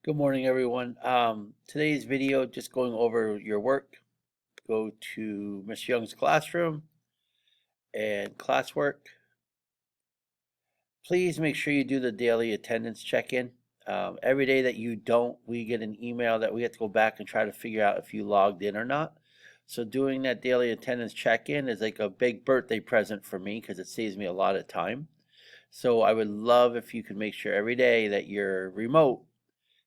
Good morning, everyone. Today's video just going over your work. Go to Miss Young's classroom and classwork. Please make sure you do the daily attendance check-in. Every day that you don't, we get an email that we have to go back and try to figure out if you logged in or not. So doing that daily attendance check-in is like a big birthday present for me because it saves me a lot of time. So I would love if you could make sure every day that you're remote,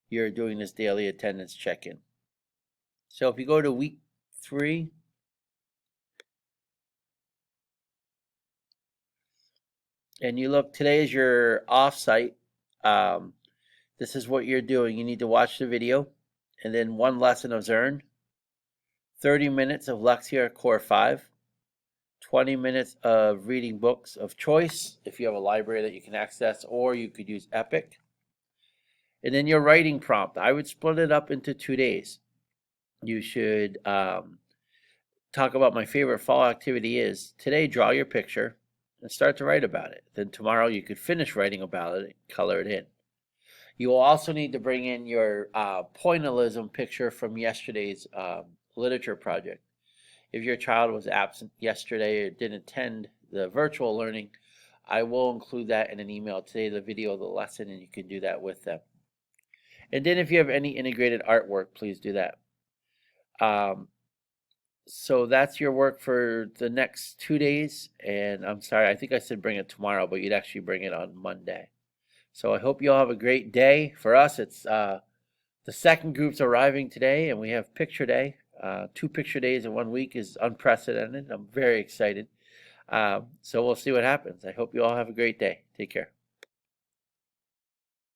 you're doing this daily attendance check-in. So if you go to week 3 and you look, today is your offsite. Um, this is what you're doing. You need to watch the video and then one lesson of Zern, 30 minutes of Lexia Core 5, 20 minutes of reading books of choice if you have a library that you can access, or you could use Epic. And then your writing prompt. I would split it up into 2 days. You should talk about my favorite fall activity is today, draw your picture and start to write about it. Then tomorrow you could finish writing about it and color it in. You will also need to bring in your pointillism picture from yesterday's literature project. If your child was absent yesterday or didn't attend the virtual learning, I will include that in an email today, the video of the lesson, and you can do that with them. And then if you have any integrated artwork, please do that. So that's your work for the next 2 days. And I'm sorry, I think I said bring it tomorrow, but you'd actually bring it on Monday. So I hope you all have a great day. For us, it's the second group's arriving today, and we have picture day. 2 picture days in 1 week is unprecedented. I'm very excited. So we'll see what happens. I hope you all have a great day. Take care.